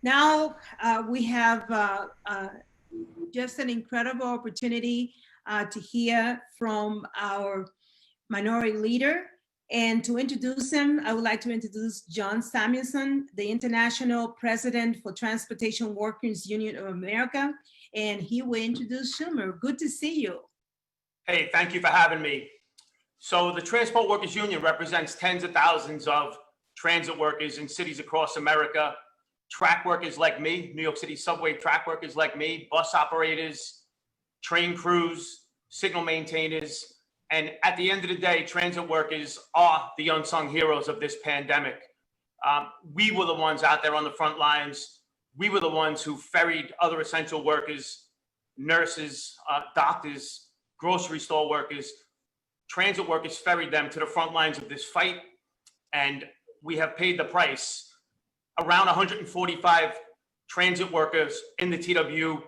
Now we have just an incredible opportunity to hear from our minority leader. And to introduce him, I would like to introduce John Samuelsen, the International President for Transportation Workers Union of America. And he will introduce Schumer. Good to see you. Hey, thank you for having me. So the Transport Workers Union represents tens of thousands of transit workers in cities across America, track workers like me, New York City subway track workers like me, bus operators, train crews, signal maintainers. And at the end of the day, transit workers are the unsung heroes of this pandemic. We were the ones out there on the front lines. We were the ones who ferried other essential workers, nurses, doctors, grocery store workers. Transit workers ferried them to the front lines of this fight, and we have paid the price. Around 145 transit workers in the TW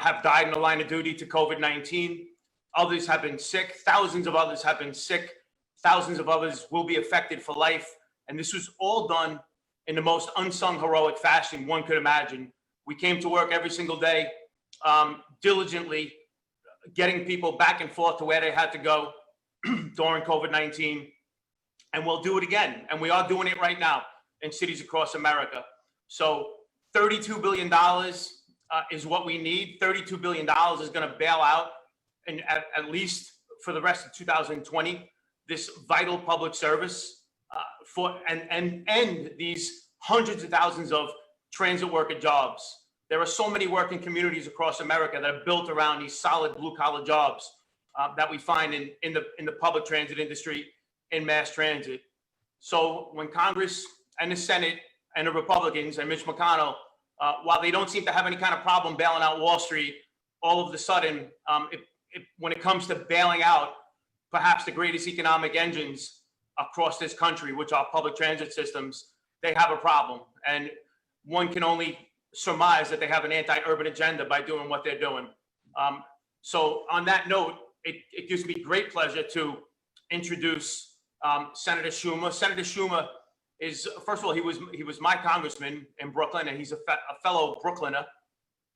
have died in the line of duty to COVID-19. Others have been sick. Thousands of others have been sick. Thousands of others will be affected for life. And this was all done in the most unsung, heroic fashion one could imagine. We came to work every single day, diligently getting people back and forth to where they had to go during COVID-19. And we'll do it again. And we are doing it right now in cities across America. So $32 billion is what we need. $32 billion is going to bail out, and at least for the rest of 2020, this vital public service and end these hundreds of thousands of transit worker jobs. There are so many working communities across America that are built around these solid blue collar jobs that we find in the public transit industry, in mass transit. So when Congress and the Senate and the Republicans and Mitch McConnell, while they don't seem to have any kind of problem bailing out Wall Street, all of a sudden, when it comes to bailing out perhaps the greatest economic engines across this country, which are public transit systems, they have a problem. And one can only surmise that they have an anti-urban agenda by doing what they're doing. So on that note, it gives me great pleasure to introduce Senator Schumer. Senator Schumer is, first of all, he was my congressman in Brooklyn, and he's a fellow Brooklyner.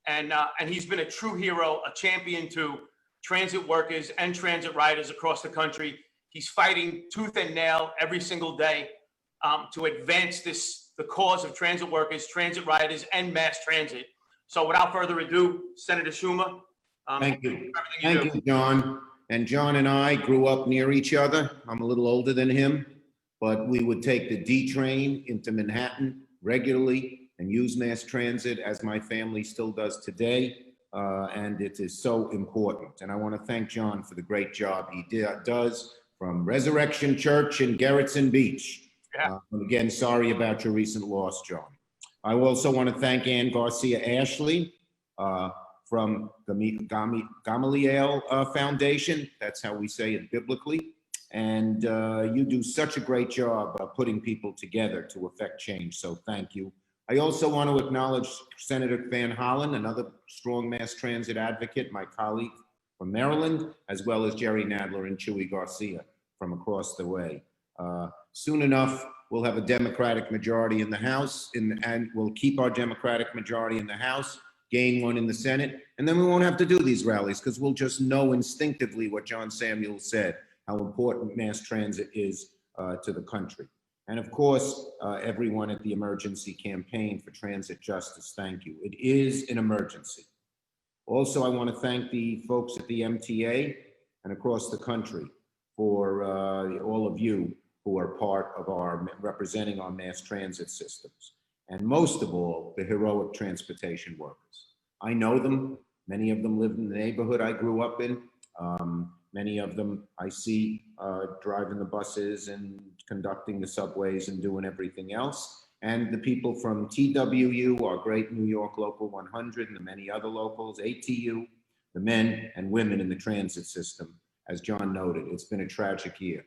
And he's been a true hero, a champion to transit workers and transit riders across the country. He's fighting tooth and nail every single day to advance the cause of transit workers, transit riders, and mass transit. So without further ado, Senator Schumer. Thank you. Thank you, John. And John and I grew up near each other. I'm a little older than him, but we would take the D train into Manhattan regularly and use mass transit, as my family still does today. And it is so important. And I want to thank John for the great job he does from Resurrection Church in Gerritsen Beach. Yeah. Again, sorry about your recent loss, John. I also want to thank Ann Garcia Ashley from the Gamaliel Foundation. That's how we say it biblically. And you do such a great job putting people together to affect change. So thank you. I also want to acknowledge Senator Van Hollen, another strong mass transit advocate, my colleague from Maryland, as well as Jerry Nadler and Chuy Garcia from across the way. Soon enough, we'll have a Democratic majority in the House, and we'll keep our Democratic majority in the House, gain one in the Senate, and then we won't have to do these rallies because we'll just know instinctively what John Samuel said, how important mass transit is to the country. And of course, everyone at the emergency campaign for transit justice, thank you. It is an emergency. Also, I want to thank the folks at the MTA and across the country for all of you who are part of representing our mass transit systems. And most of all, the heroic transportation workers. I know them. Many of them live in the neighborhood I grew up in. Many of them I see driving the buses and conducting the subways and doing everything else. And the people from TWU, our great New York Local 100, and the many other locals, ATU, the men and women in the transit system. As John noted, it's been a tragic year.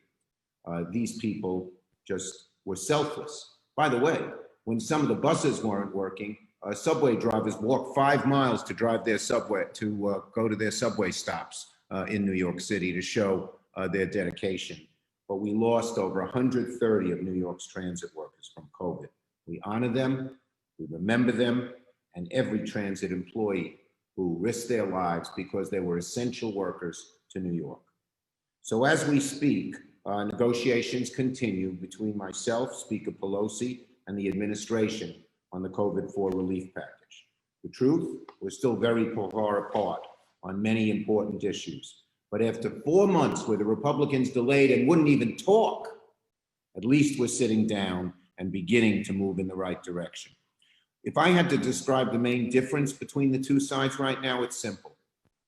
These people just were selfless. By the way, when some of the buses weren't working, subway drivers walked 5 miles to drive their subway, to go to their subway stops in New York City to show their dedication. But we lost over 130 of New York's transit workers from COVID. We honor them. We remember them and every transit employee who risked their lives because they were essential workers to New York. So as we speak, negotiations continue between myself, Speaker Pelosi, and the administration on the COVID-4 relief package. The truth, we're still very far apart on many important issues. But after 4 months where the Republicans delayed and wouldn't even talk, at least we're sitting down and beginning to move in the right direction. If I had to describe the main difference between the two sides right now, it's simple.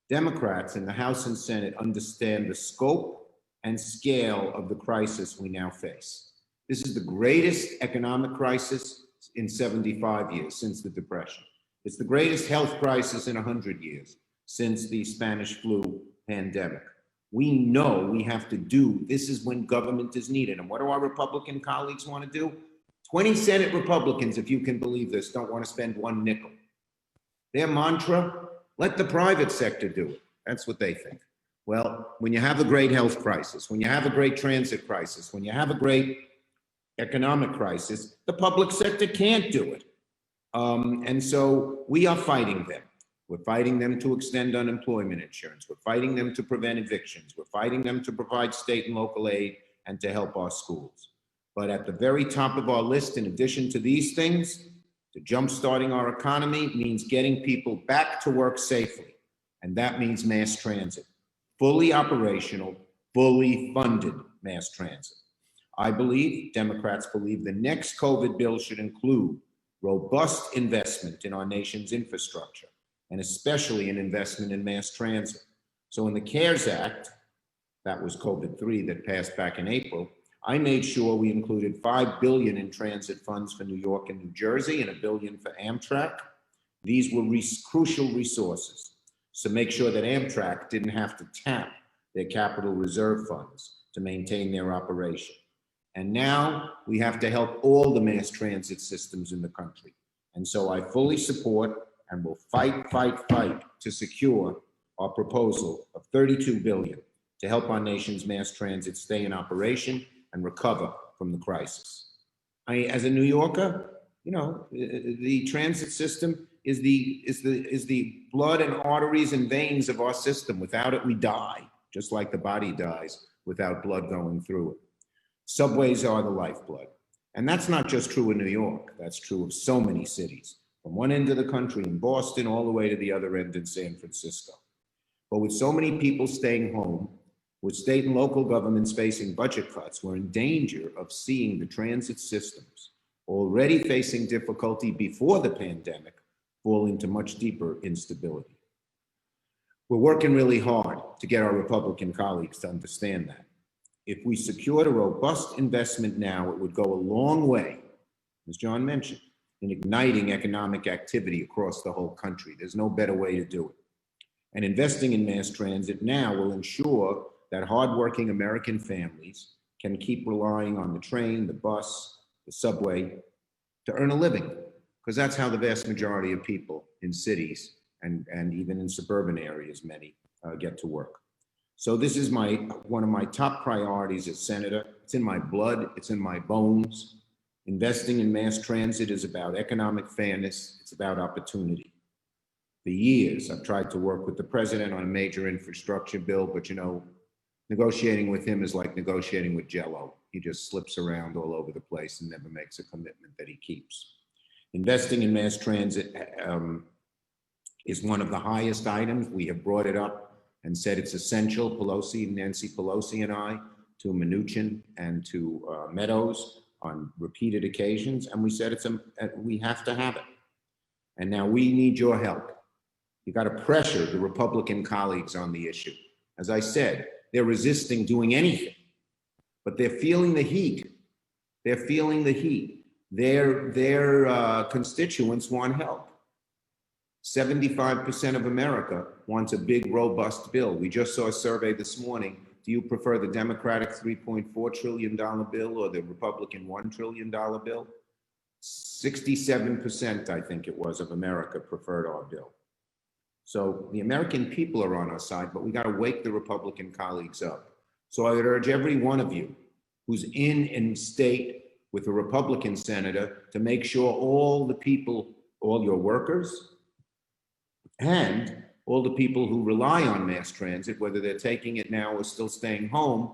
Democrats in the House and Senate understand the scope and scale of the crisis we now face. This is the greatest economic crisis in 75 years since the Depression. It's the greatest health crisis in 100 years since the Spanish flu pandemic. We know we have to do, this is when government is needed. And what do our Republican colleagues want to do? 20 Senate Republicans, if you can believe this, don't want to spend one nickel. Their mantra, let the private sector do it. That's what they think. Well, when you have a great health crisis, when you have a great transit crisis, when you have a great economic crisis, the public sector can't do it. And so we are fighting them. We're fighting them to extend unemployment insurance. We're fighting them to prevent evictions. We're fighting them to provide state and local aid and to help our schools. But at the very top of our list, in addition to these things, to jumpstarting our economy means getting people back to work safely. And that means mass transit, fully operational, fully funded mass transit. I believe, Democrats believe, the next COVID bill should include robust investment in our nation's infrastructure, and especially an investment in mass transit. So in the CARES Act, that was COVID-3 that passed back in April, I made sure we included $5 billion in transit funds for New York and New Jersey and $1 billion for Amtrak. These were crucial resources. So make sure that Amtrak didn't have to tap their capital reserve funds to maintain their operation. And now we have to help all the mass transit systems in the country. And so I fully support and will fight to secure our proposal of $32 billion to help our nation's mass transit stay in operation and recover from the crisis. As a New Yorker, you know, the transit system is the blood and arteries and veins of our system. Without it, we die, just like the body dies without blood going through it. Subways are the lifeblood. And that's not just true in New York. That's true of so many cities, from one end of the country in Boston all the way to the other end in San Francisco. But with so many people staying home, with state and local governments facing budget cuts, we're in danger of seeing the transit systems, already facing difficulty before the pandemic, fall into much deeper instability. We're working really hard to get our Republican colleagues to understand that. If we secured a robust investment now, it would go a long way, as John mentioned, in igniting economic activity across the whole country. There's no better way to do it. And investing in mass transit now will ensure that hardworking American families can keep relying on the train, the bus, the subway to earn a living, because that's how the vast majority of people in cities and even in suburban areas, many get to work. So this is one of my top priorities as senator. It's in my blood, it's in my bones. Investing in mass transit is about economic fairness, it's about opportunity. For years, I've tried to work with the president on a major infrastructure bill, but you know, negotiating with him is like negotiating with Jell-O. He just slips around all over the place and never makes a commitment that he keeps. Investing in mass transit is one of the highest items. We have brought it up and said it's essential, Nancy Pelosi and I, to Mnuchin and to Meadows on repeated occasions. And we said we have to have it. And now we need your help. You got to pressure the Republican colleagues on the issue. As I said, they're resisting doing anything, but they're feeling the heat. They're feeling the heat. Their constituents want help. 75% of America wants a big, robust bill. We just saw a survey this morning. Do you prefer the Democratic $3.4 trillion bill or the Republican $1 trillion bill? 67%, I think it was, of America preferred our bill. So the American people are on our side, but we got to wake the Republican colleagues up. So I would urge every one of you who's in state with a Republican senator to make sure all the people, all your workers, and all the people who rely on mass transit, whether they're taking it now or still staying home,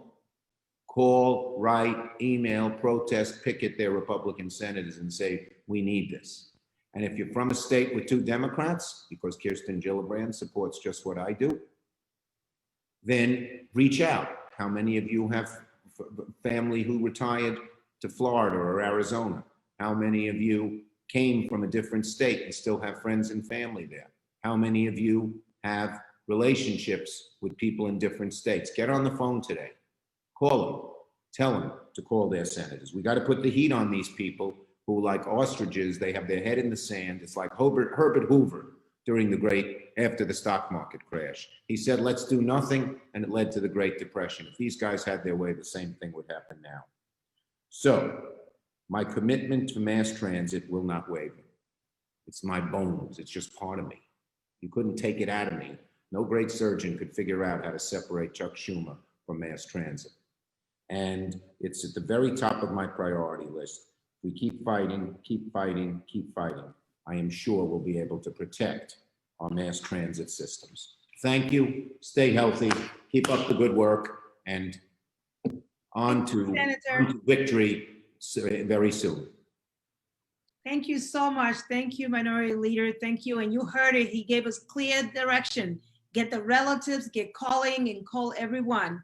call, write, email, protest, picket their Republican senators and say, we need this. And if you're from a state with 2 Democrats, because Kirsten Gillibrand supports just what I do, then reach out. How many of you have family who retired to Florida or Arizona? How many of you came from a different state and still have friends and family there? How many of you have relationships with people in different states? Get on the phone today. Call them. Tell them to call their senators. We got to put the heat on these people who, like ostriches, they have their head in the sand. It's like Herbert Hoover during after the stock market crash. He said, let's do nothing, and it led to the Great Depression. If these guys had their way, the same thing would happen now. So my commitment to mass transit will not waver. It's my bones. It's just part of me. You couldn't take it out of me. No great surgeon could figure out how to separate Chuck Schumer from mass transit. And it's at the very top of my priority list. We keep fighting, keep fighting, keep fighting. I am sure we'll be able to protect our mass transit systems. Thank you. Stay healthy. Keep up the good work, and on to victory very soon. Thank you so much. Thank you, Minority Leader. Thank you. And you heard it. He gave us clear direction. Get the relatives, get calling, and call everyone.